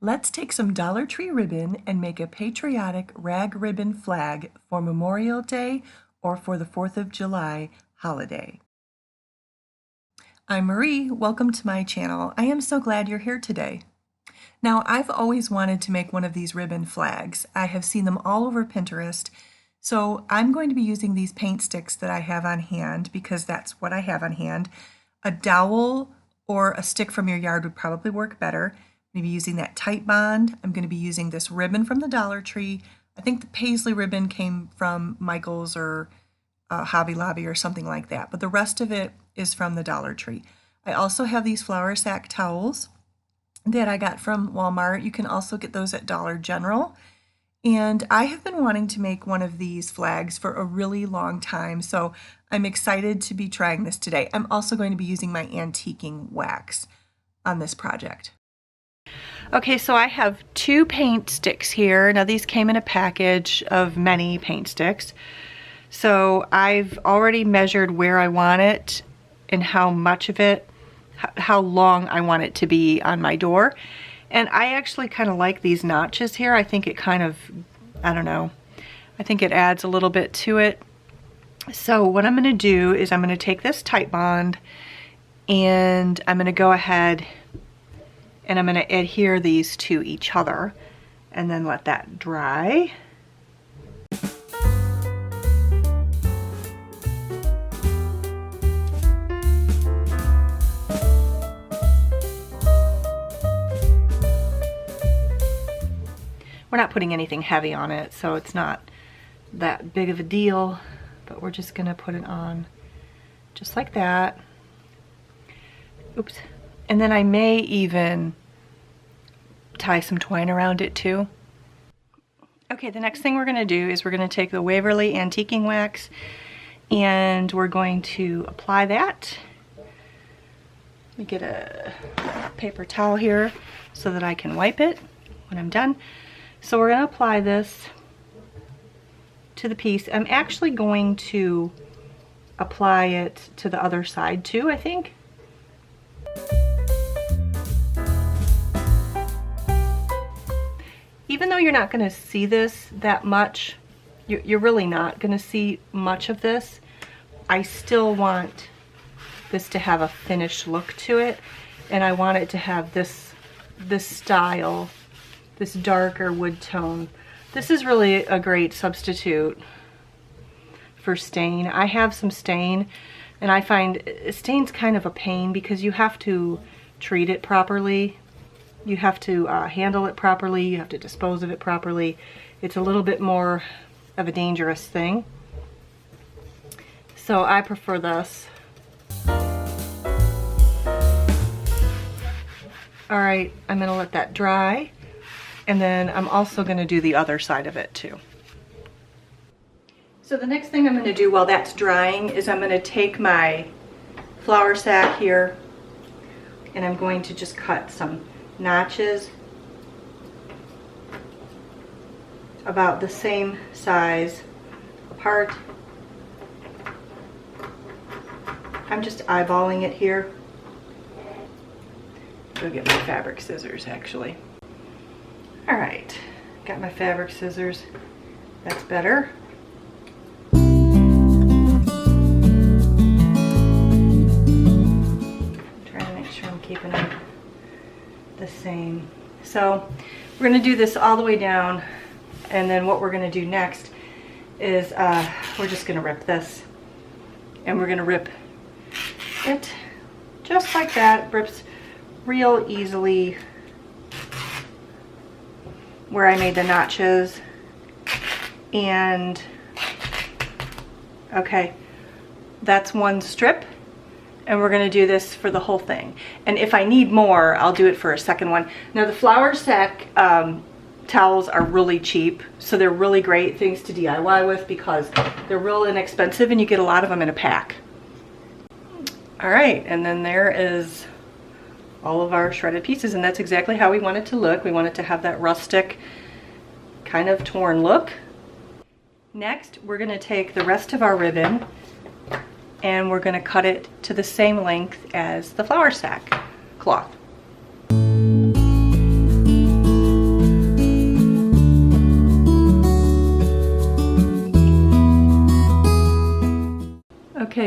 Let's take some Dollar Tree ribbon and make a patriotic rag ribbon flag for Memorial Day or for the 4th of July holiday. I'm Marie, welcome to my channel. I am so glad you're here today. Now, I've always wanted to make one of these ribbon flags. I have seen them all over Pinterest, so I'm going to be using these paint sticks that I have on hand because that's what I have on hand. A dowel or a stick from your yard would probably work better. Maybe using that tight bond. I'm going to be using this ribbon from the Dollar Tree. I think the paisley ribbon came from Michael's or Hobby Lobby or something like that, but the rest of it is from the Dollar Tree. I also have these flour sack towels that I got from Walmart. You can also get those at Dollar General. And I have been wanting to make one of these flags for a really long time, so I'm excited to be trying this today. I'm also going to be using my antiquing wax on this project. Okay, so I have 2 paint sticks here. Now these came in a package of many paint sticks. So I've already measured where I want it and how much of it, how long I want it to be on my door. And I actually kind of like these notches here. I think it kind of, I don't know, I think it adds a little bit to it. So what I'm gonna do is I'm gonna take this tight bond and I'm gonna go ahead and I'm going to adhere these to each other and then let that dry. We're not putting anything heavy on it, so it's not that big of a deal, but we're just going to put it on just like that. Oops. And then I may even tie some twine around it too. Okay, the next thing we're going to do is we're going to take the Waverly antiquing wax and we're going to apply that. Let me get a paper towel here so that I can wipe it when I'm done. So we're going to apply this to the piece. I'm actually going to apply it to the other side too, I think. Even though you're not going to see this that much, you're really not going to see much of this, I still want this to have a finished look to it, and I want it to have this style, this darker wood tone. This is really a great substitute for stain. I have some stain, and I find stain's kind of a pain because you have to treat it properly. You have to handle it properly, you have to dispose of it properly. It's a little bit more of a dangerous thing. So I prefer this. Alright, I'm going to let that dry, and then I'm also going to do the other side of it too. So the next thing I'm going to do while that's drying is I'm going to take my flour sack here and I'm going to just cut some notches about the same size apart. I'm just eyeballing it here. Go get my fabric scissors actually. Alright, got my fabric scissors. That's better. Trying to make sure I'm keeping them the same. So we're going to do this all the way down, and then what we're going to do next is we're just going to rip this, and we're going to rip it just like that. It rips real easily where I made the notches. And okay, that's one strip. And we're going to do this for the whole thing. And if I need more, I'll do it for a second one. Now the flour sack towels are really cheap, so they're really great things to DIY with because they're real inexpensive and you get a lot of them in a pack. Alright, and then there is all of our shredded pieces, and that's exactly how we want it to look. We want it to have that rustic, kind of torn look. Next, we're going to take the rest of our ribbon and we're going to cut it to the same length as the flour sack cloth.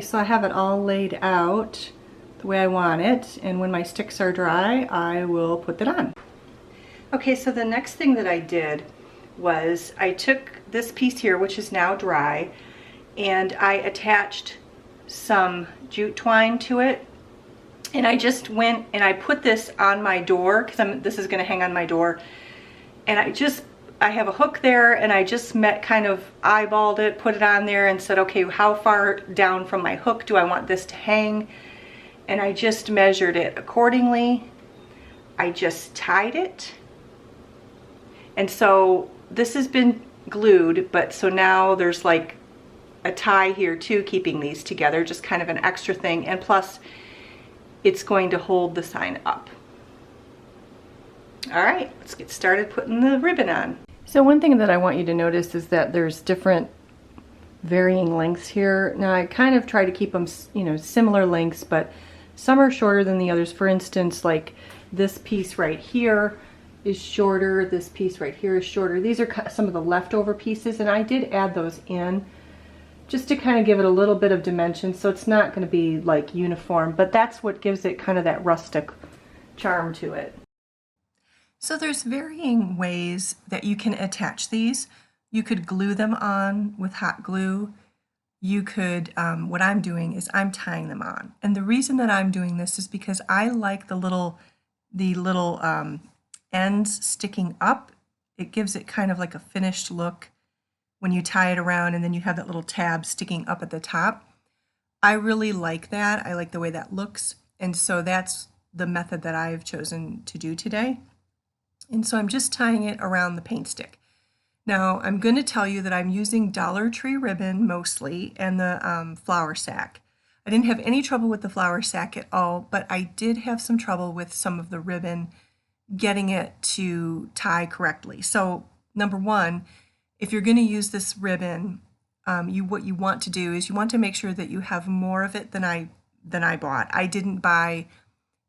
so I have it all laid out the way I want it, and when my sticks are dry, I will put that on. Okay, so the next thing that I did was I took this piece here, which is now dry, and I attached some jute twine to it. And I just went and I put this on my door, because this is going to hang on my door. And I have a hook there, and I just kind of eyeballed it, put it on there, and said, okay, how far down from my hook do I want this to hang? And I just measured it accordingly. I just tied it. And so this has been glued, but so now there's like a tie here too, keeping these together, just kind of an extra thing. And plus, it's going to hold the sign up. All right, let's get started putting the ribbon on. So one thing that I want you to notice is that there's different varying lengths here. Now I kind of try to keep them, you know, similar lengths, but some are shorter than the others. For instance, like this piece right here is shorter, this piece right here is shorter. These are some of the leftover pieces, and I did add those in just to kind of give it a little bit of dimension, so it's not going to be like uniform, but that's what gives it kind of that rustic charm to it. So there's varying ways that you can attach these. You could glue them on with hot glue. You could, what I'm doing is I'm tying them on. And the reason that I'm doing this is because I like the little ends sticking up. It gives it kind of like a finished look when you tie it around, and then you have that little tab sticking up at the top. I really like that. I like the way that looks. And so that's the method that I've chosen to do today. And so I'm just tying it around the paint stick. Now I'm going to tell you that I'm using Dollar Tree ribbon mostly, and the flour sack. I didn't have any trouble with the flour sack at all, but I did have some trouble with some of the ribbon getting it to tie correctly. So number one, if you're going to use this ribbon, what you want to do is you want to make sure that you have more of it than I bought. I didn't buy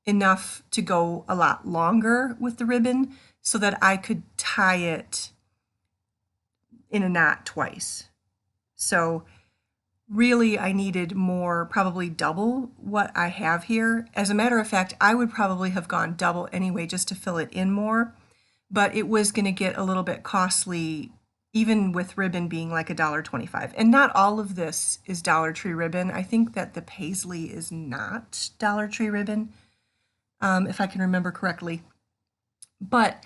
enough to go a lot longer with the ribbon so that I could tie it in a knot twice. So really I needed more, probably double what I have here. As a matter of fact, I would probably have gone double anyway just to fill it in more, but it was going to get a little bit costly, even with ribbon being like $1.25. And not all of this is Dollar Tree ribbon. I think that the paisley is not Dollar Tree ribbon, if I can remember correctly. But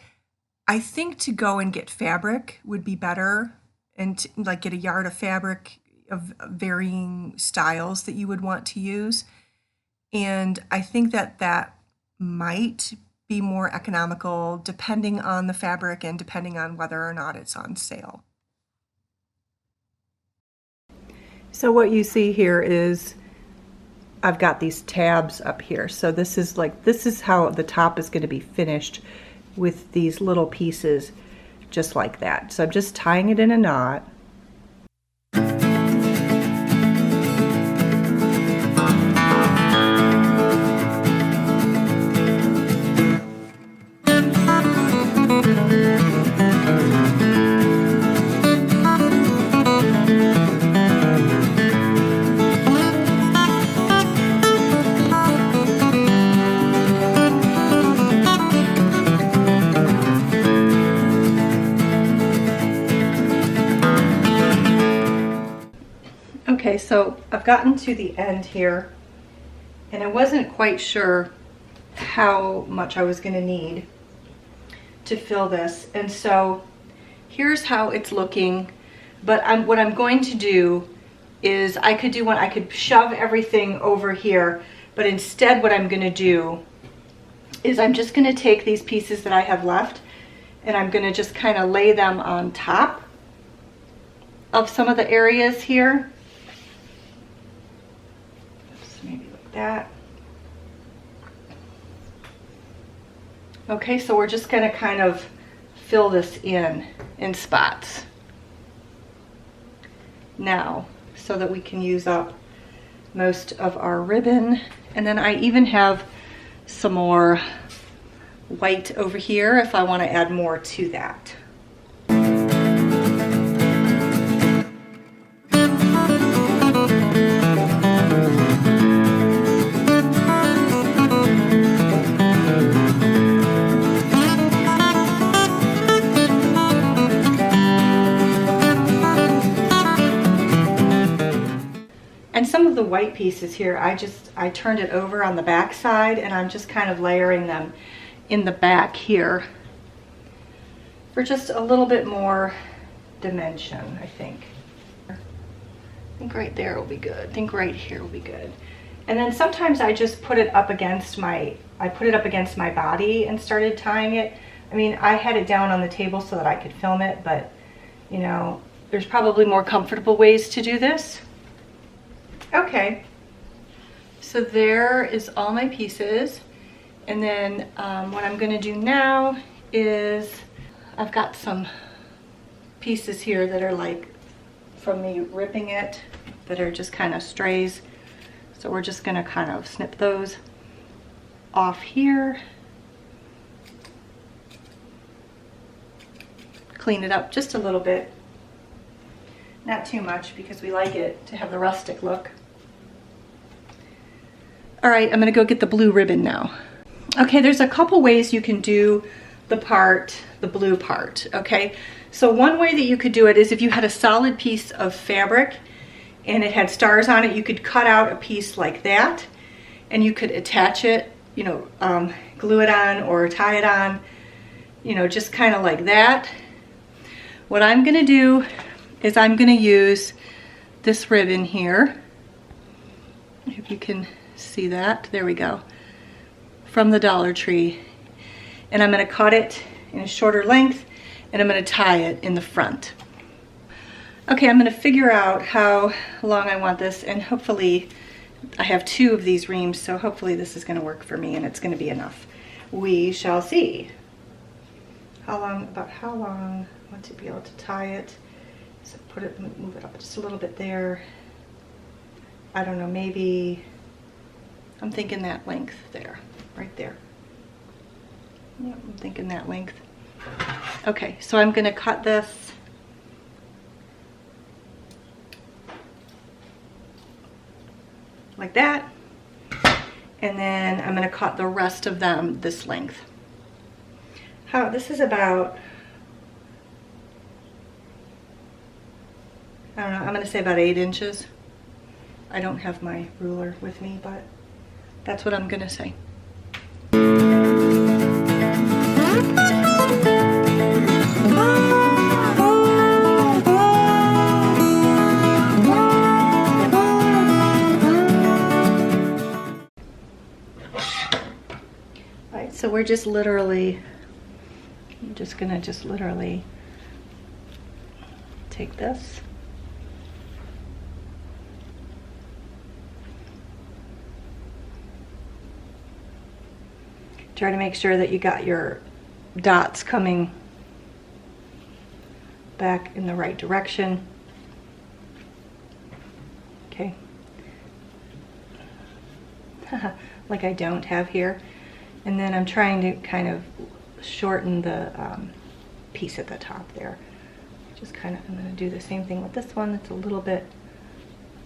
I think to go and get fabric would be better, and to, like, get a yard of fabric of varying styles that you would want to use. And I think that that might be more economical depending on the fabric and depending on whether or not it's on sale. So what you see here is I've got these tabs up here. So this is how the top is going to be finished, with these little pieces just like that. So I'm just tying it in a knot. Okay, so I've gotten to the end here, and I wasn't quite sure how much I was going to need to fill this, and so here's how it's looking. But what I'm going to do is I could shove everything over here, but instead what I'm going to do is I'm just going to take these pieces that I have left, and I'm going to just kind of lay them on top of some of the areas here. Maybe like that. Okay, so we're just going to kind of fill this in spots now, so that we can use up most of our ribbon. And then I even have some more white over here if I want to add more to that. the white pieces here, I turned it over on the back side, and I'm just kind of layering them in the back here for just a little bit more dimension, I think. I think right there will be good. I think right here will be good. And then sometimes I just put it up against my body and started tying it. I mean, I had it down on the table so that I could film it, but you know, there's probably more comfortable ways to do this. Okay, so there is all my pieces. And then what I'm gonna do now is, I've got some pieces here that are like from me ripping it, that are just kind of strays. So we're just gonna kind of snip those off here. Clean it up just a little bit. Not too much because we like it to have the rustic look. All right, I'm gonna go get the blue ribbon now. Okay, there's a couple ways you can do the blue part, okay? So one way that you could do it is if you had a solid piece of fabric and it had stars on it, you could cut out a piece like that and you could attach it, you know, glue it on or tie it on, you know, just kind of like that. What I'm gonna do is I'm gonna use this ribbon here. If you can see that, there we go, from the Dollar Tree. And I'm gonna cut it in a shorter length and I'm gonna tie it in the front. Okay, I'm gonna figure out how long I want this, and hopefully I have 2 of these reams, so hopefully this is gonna work for me and it's gonna be enough. We shall see. About how long I want to be able to tie it. So move it up just a little bit there. I don't know, maybe, I'm thinking that length there, right there. Yeah, I'm thinking that length. Okay, so I'm gonna cut this like that, and then I'm gonna cut the rest of them this length. This is about, I don't know, I'm gonna say about 8 inches. I don't have my ruler with me, but that's what I'm gonna say. So we're just literally, I'm just gonna literally take this. Try to make sure that you got your dots coming back in the right direction. Okay. Like I don't have here. And then I'm trying to kind of shorten the piece at the top there. Just kind of, I'm going to do the same thing with this one. It's a little bit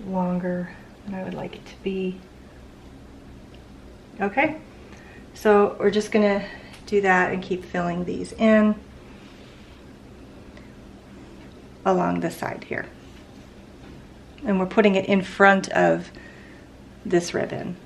longer than I would like it to be. Okay, so we're just going to do that and keep filling these in along the side here. And we're putting it in front of this ribbon.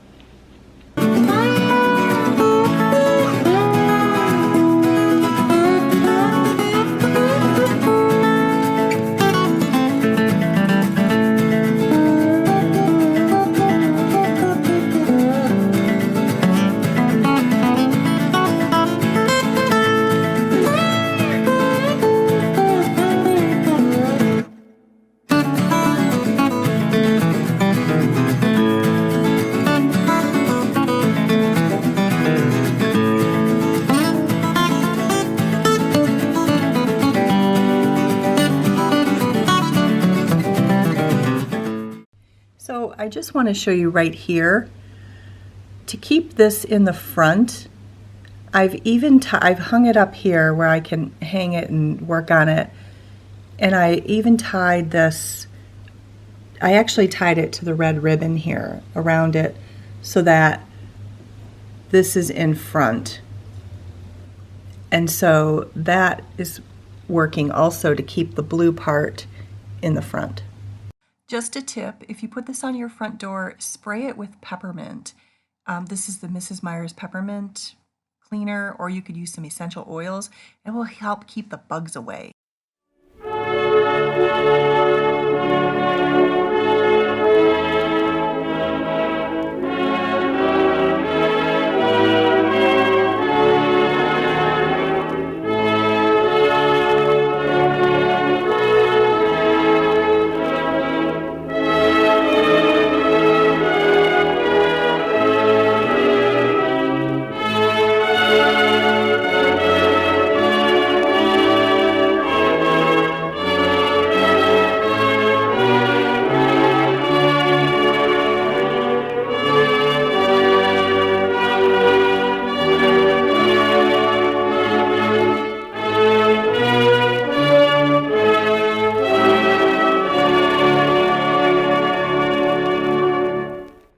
So I just want to show you right here, to keep this in the front, I've hung it up here where I can hang it and work on it, and I even tied this, I actually tied it to the red ribbon here around it so that this is in front. And so that is working also to keep the blue part in the front. Just a tip, if you put this on your front door, spray it with peppermint. This is the Mrs. Meyer's peppermint cleaner, or you could use some essential oils. It will help keep the bugs away.